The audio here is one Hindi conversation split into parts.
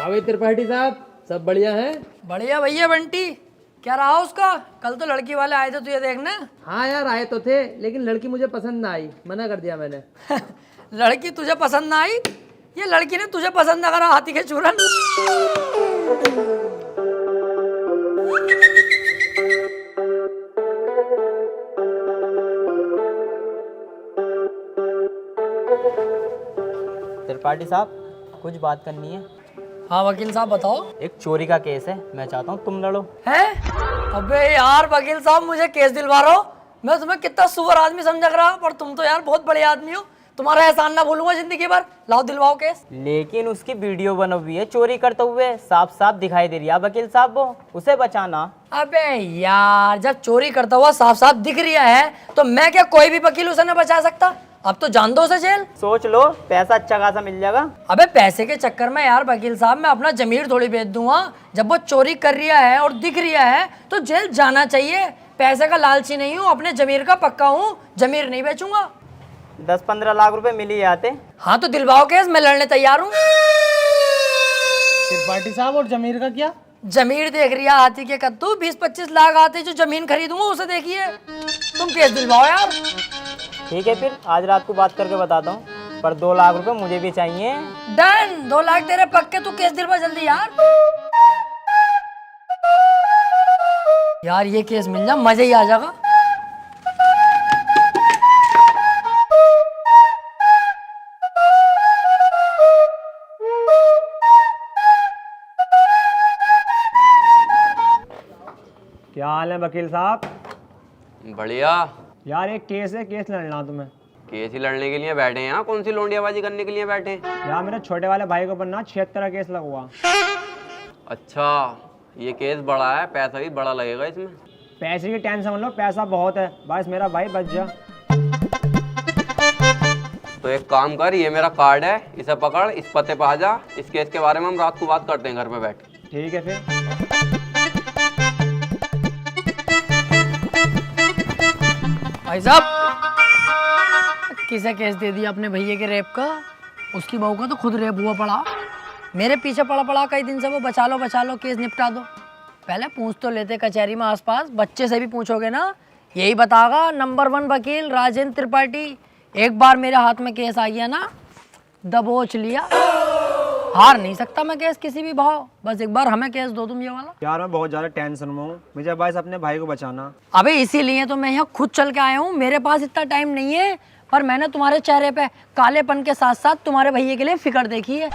भाई त्रिपाठी साहब, सब बढ़िया है? बढ़िया भैया बंटी। क्या रहा उसका? कल तो लड़की वाले आए थे तुझे देखने। हाँ यार, आए तो थे, लेकिन लड़की मुझे पसंद ना आई, मना कर दिया मैंने। लड़की तुझे पसंद ना आई? ये लड़की ने तुझे पसंद ना करा, हाथी के चूरन। त्रिपाठी साहब, कुछ बात करनी है। हाँ वकील साहब बताओ। एक चोरी का केस है, मैं चाहता हूँ तुम लड़ो। है? अबे यार वकील साहब, मुझे केस दिलवा रहा हो। मैं तुम्हें कितना सुअर आदमी समझ रहा, पर तुम तो यार बहुत बड़े आदमी हो। तुम्हारा एहसान ना भूलूंगा जिंदगी भर। लाओ दिलवाओ केस। लेकिन उसकी वीडियो बनी हुई है चोरी करते हुए, साफ साफ दिखाई दे रही है वकील साहब, वो उसे बचाना। अबे यार, जब चोरी करता हुआ साफ साफ दिख रहा है तो मैं क्या कोई भी वकील उसे न बचा सकता? अब तो जान दो उसे जेल। सोच लो, पैसा अच्छा खासा मिल जाएगा। अबे पैसे के चक्कर में यार वकील साहब मैं अपना जमीर थोड़ी बेच दूंगा। जब वो चोरी कर रहा है और दिख रहा है तो जेल जाना चाहिए। पैसे का लालची नहीं हूँ, अपने जमीर का पक्का हूँ, जमीर नहीं बेचूंगा। 10-15 लाख रुपए मिल ही जाते। हाँ तो दिलवाओ केस, मैं लड़ने तैयार हूँ। त्रिपाठी साहब, और जमीर का क्या? जमीर देख रही है हाथी के कद्दू, 20-25 लाख आते जो जमीन खरीदूंगा उसे देखिए। तुम केस दिलवाओ यार। ठीक है, फिर आज रात को बात करके बताता हूँ, पर 2 लाख रुपए मुझे भी चाहिए। डन, 2 लाख तेरे पक्के। तू केस दिलवा जल्दी यार। यार ये केस मिल जा, मजा ही आ जाएगा। क्या हाल है वकील साहब? बढ़िया। यार एक केस है, केस लड़ना तुम्हें। केस ही लड़ने के लिए बैठे हैं यहाँ? कौन सी लोंडियाबाजी करने के लिए बैठे हैं? यार मेरे छोटे वाले भाई को बनना 76 का केस लगवा। अच्छा, ये केस बड़ा है, पैसा भी बड़ा लगेगा इसमें। पैसे की टेंशन मत लो, पैसा बहुत है, बस मेरा भाई बच जा। तो एक काम कर, ये मेरा कार्ड है, इसे पकड़, इस पते पे आ जा। इस केस के बारे में हम रात को बात करते हैं घर में बैठ के। ठीक है फिर। भाई साहब, किसे केस दे दिया अपने भैया के रेप का? उसकी बहू का तो खुद रेप हुआ पड़ा। मेरे पीछे पड़ा पड़ा कई दिन से वो, बचा लो केस निपटा दो। पहले पूछ तो लेते कचहरी में आसपास, बच्चे से भी पूछोगे ना, यही बतागा नंबर 1 वकील राजेंद्र त्रिपाठी। एक बार मेरे हाथ में केस आ गया ना, दबोच लिया। हार नहीं सकता मैं केस किसी भी भाव। बस एक बार हमें केस दो तुम ये वाला। यार मैं बहुत ज्यादा टेंशन में हूँ, मुझे बस अपने भाई को बचाना। अबे इसीलिए तो मैं यहाँ खुद चल के आया हूँ। मेरे पास इतना टाइम नहीं है, पर मैंने तुम्हारे चेहरे पे कालेपन के साथ साथ तुम्हारे भैया के लिए फिक्र देखी है,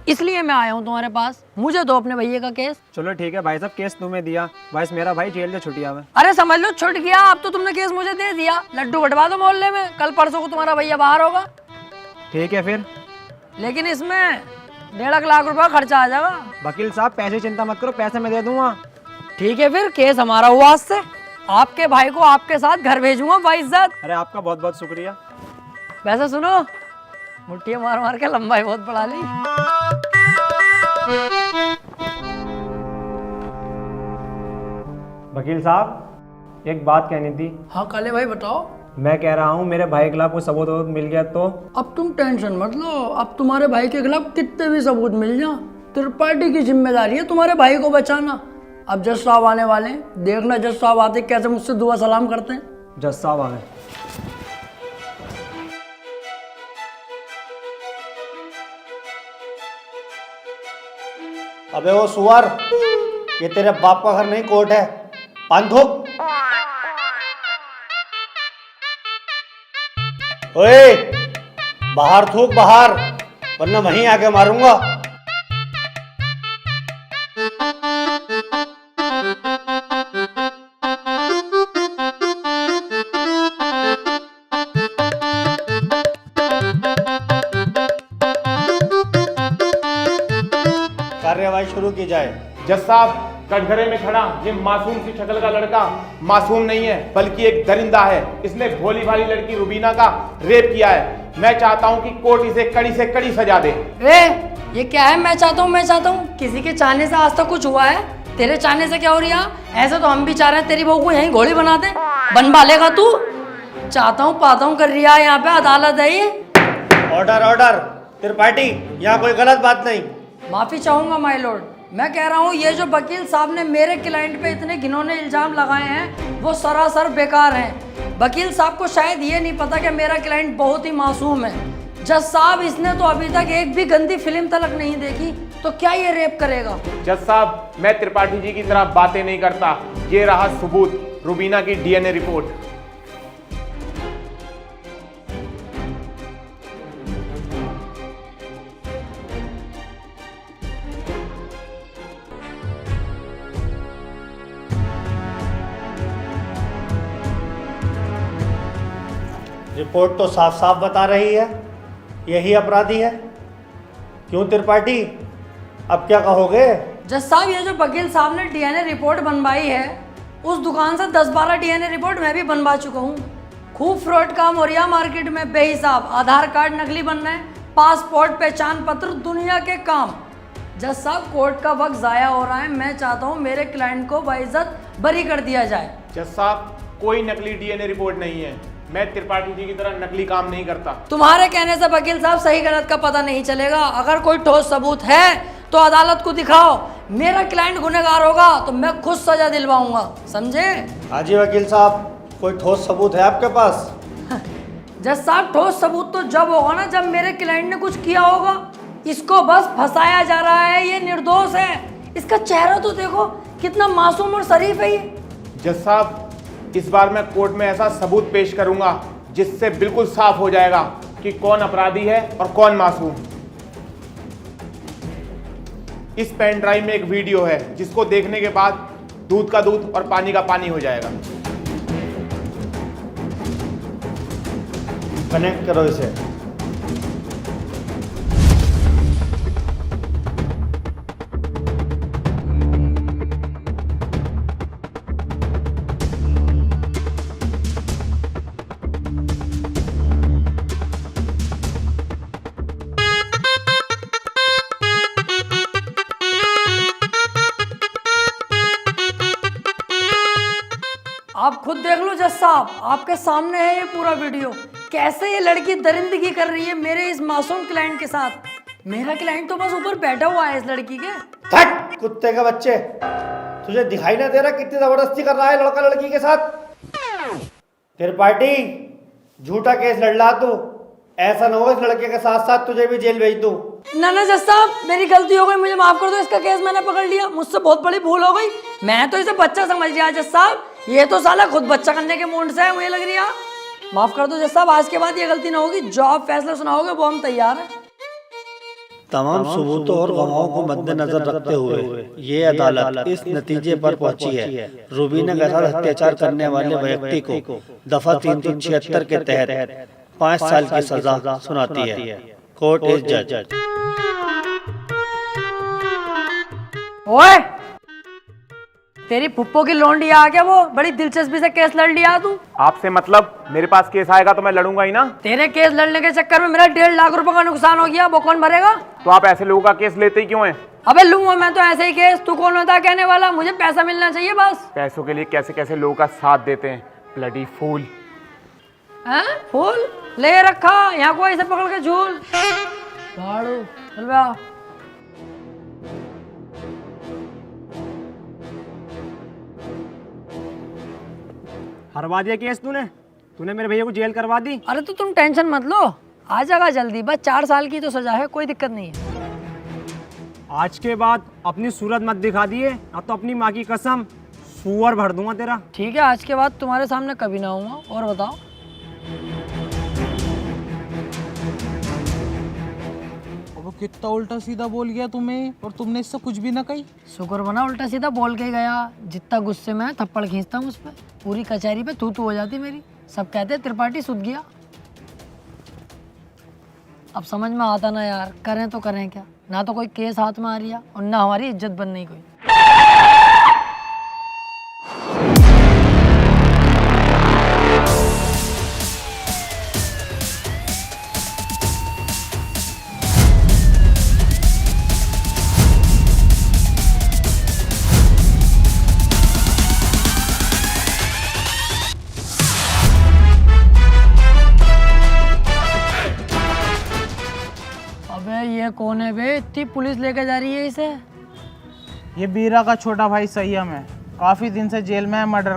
इसलिए मैं आया हूँ तुम्हारे पास। मुझे दो अपने भैया का केस। चलो ठीक है भाई साहब, केस तुम्हें दिया, बस मेरा भाई जेल से छुट्टिया में। अरे समझ लो छुट गया, अब तो तुमने केस मुझे दे दिया। लड्डू बंटवा दो मोहल्ले में, कल परसों को तुम्हारा भैया बाहर होगा। ठीक है फिर। लेकिन इसमें 1.5 लाख रुपया खर्चा आ जाएगा। वकील साहब पैसे चिंता मत करो, पैसे मैं दे दूंगा। ठीक है फिर, केस हमारा हुआ आज से। आपके भाई को आपके साथ घर भेजूंगा बाइज्जत। अरे आपका बहुत बहुत शुक्रिया। वैसे सुनो, मुट्ठियां मार मार के लंबाई बहुत बढ़ा ली। वकील साहब एक बात कहनी थी। हाँ काले भाई बताओ। मैं कह रहा हूँ मेरे भाई के खिलाफ कोई सबूत मिल गया तो? अब तुम टेंशन मत लो, अब तुम्हारे भाई के खिलाफ कितने भी सबूत मिल जाए, त्रिपाठी की जिम्मेदारी है तुम्हारे भाई को बचाना। अब जज साहब आने वाले हैं, देखना जज साहब आते कैसे मुझसे दुआ सलाम करते हैं। जज साहब आ गए। अबे वो सुअर, ये तेरे बाप का घर नहीं कोर्ट है। पान थूक। ओए, बाहर थूक बाहर, वरना वहीं आके मारूंगा। कार्यवाही शुरू की जाए। जज साहब, कटघरे में खड़ा ये मासूम सी शक्ल का लड़का मासूम नहीं है, बल्कि एक दरिंदा है। इसने भोली भाली लड़की रुबीना का रेप किया है। मैं चाहता हूं कि कोर्ट इसे कड़ी से कड़ी सजा दे। ये क्या है? मैं चाहता हूँ? किसी के चाहने से आज तक कुछ हुआ है? तेरे चाहने से क्या हो रही है? ऐसे तो हम भी चाह रहे हैं तेरी बहू को यहीं घोड़ी बना दे। बनवा लेगा तू? चाहता हूँ पाता हूँ कर रहा है, यहाँ पे अदालत है ये। Order order. त्रिपाठी, यहाँ कोई गलत बात नहीं। माफी चाहूंगा माय लॉर्ड। मैं कह रहा हूँ ये जो वकील साहब ने मेरे क्लाइंट पे इतने घिनौने इल्जाम लगाए हैं वो सरासर बेकार हैं। वकील साहब को शायद ये नहीं पता कि मेरा क्लाइंट बहुत ही मासूम है। जज साहब इसने तो अभी तक एक भी गंदी फिल्म तलक नहीं देखी, तो क्या ये रेप करेगा? जज साहब, मैं त्रिपाठी जी की तरह बातें नहीं करता। ये रहा सबूत, रुबीना की डीएनए रिपोर्ट। रिपोर्ट तो साफ साफ बता रही है यही अपराधी है। क्यों त्रिपाठी, अब क्या कहोगे? जज साहब ये जो वकील साहब ने डीएनए रिपोर्ट बनवाई है उस दुकान से 10-12 डीएनए रिपोर्ट मैं भी बनवा चुका हूँ। खूब फ्रॉड काम हो रहा मार्केट में बेहिसाब। आधार कार्ड नकली बन रहे हैं, पासपोर्ट पहचान पत्र दुनिया के काम। जज साहब कोर्ट का वक्त जाया हो रहा है। मैं चाहता हूँ मेरे क्लाइंट को बाइज्जत बरी कर दिया जाए। जज साहब, कोई नकली डीएनए रिपोर्ट नहीं है। मैं त्रिपाठी जी की तरह नकली काम नहीं करता। तुम्हारे कहने से वकील साहब सही गलत का पता नहीं चलेगा। अगर कोई ठोस सबूत है तो अदालत को दिखाओ। मेरा क्लाइंट गुनहगार होगा तो मैं खुद सजा दिलवाऊंगा, समझे? हाँ जी वकील साहब, कोई ठोस सबूत है आपके पास? जज साहब ठोस सबूत तो जब होगा ना जब मेरे क्लाइंट ने कुछ किया होगा। इसको बस फंसाया जा रहा है, ये निर्दोष है। इसका चेहरा तो देखो कितना मासूम और शरीफ है ये। जज साहब, इस बार मैं कोर्ट में ऐसा सबूत पेश करूंगा जिससे बिल्कुल साफ हो जाएगा कि कौन अपराधी है और कौन मासूम। इस पेन ड्राइव में एक वीडियो है जिसको देखने के बाद दूध का दूध और पानी का पानी हो जाएगा। कनेक्ट करो इसे। आप खुद देख लो जज साहब, आपके सामने है ये पूरा वीडियो। कैसे ये लड़की दरिंदगी कर रही है मेरे इस मासूम क्लाइंट के साथ। मेरा क्लाइंट तो बस ऊपर बैठा हुआ है इस लड़की के। हट कुत्ते के बच्चे, तुझे दिखाई ना दे रहा कितनी जबरदस्ती कर रहा है लड़का लड़की के साथ? त्रिपाठी, झूठा केस लड़ ला तू। ऐसा ना हो इस लड़के के साथ साथ तुझे भी जेल भेज दूं। ना ना जज साहब, मेरी गलती हो गई, मुझे माफ कर दो। इसका केस मैंने पकड़ लिया, मुझसे बहुत बड़ी भूल हो गई। मैं तो इसे बच्चा समझ लिया जज साहब, ये तो साला खुद बच्चा करने के मूड से है, मुझे लग रही है। माफ कर दो जज साहब, आज के बाद ये गलती ना होगी। जो आप फैसला सुनाओगे वो हम तैयार हैं। तमाम सबूतों और गवाहों को मद्देनजर रखते हुए ये अदालत इस नतीजे पर पहुंची है, रुबीना के साथ अत्याचार करने वाले व्यक्ति को दफा 376 के तहत 5 साल की सजा सुनाती है। कोर्ट इज जज। ओए, तेरी फुप्पो की लौंडी आ गया, वो बड़ी दिलचस्पी से केस लड़ लिया तू। आपसे मतलब? मेरे पास केस आएगा तो मैं लड़ूंगा ही ना। तेरे केस लड़ने के चक्कर में मेरा 1.5 लाख रुपए का नुकसान हो गया, वो कौन भरेगा? तो आप ऐसे लोगों का केस लेते ही क्यों हैं? अबे लूंगा मैं तो ऐसे ही केस, तू कौन होता है कहने वाला? मुझे पैसा मिलना चाहिए बस। पैसों के लिए कैसे कैसे लोगों का साथ देते हैं, ब्लडी फूल। हैं? फूल ले रखा यहाँ को ऐसे पकड़ के झूल झाड़ू। चल बे आ। हरवा दिया केस तूने मेरे भैया को जेल करवा दी। अरे तो तुम टेंशन मत लो, आ जाएगा जल्दी। बस 4 साल की तो सजा है, कोई दिक्कत नहीं है। आज के बाद अपनी सूरत मत दिखा दिए, अब तो अपनी माँ की कसम सुअर भर दूंगा तेरा। ठीक है, आज के बाद तुम्हारे सामने कभी ना आऊंगा। और बताओ? वो कितना उल्टा सीधा बोल गया तुम्हें, और तुमने इससे कुछ भी ना कही। शुक्र बना उल्टा सीधा बोल के गया। जितना गुस्से में थप्पड़ खींचता हूँ उस पर, पूरी कचहरी पे तू हो जाती मेरी। सब कहते त्रिपाठी सुध गया। अब समझ में आता ना यार, करें तो करें क्या? ना तो कोई केस हाथ में आ रही है और ना हमारी इज्जत बन रही कोई। अबे अबे ये कौन है बे? इतनी पुलिस लेके जा रही है इसे। ये बीरा का छोटा भाई संयम है, काफी दिन से जेल में है मर्डर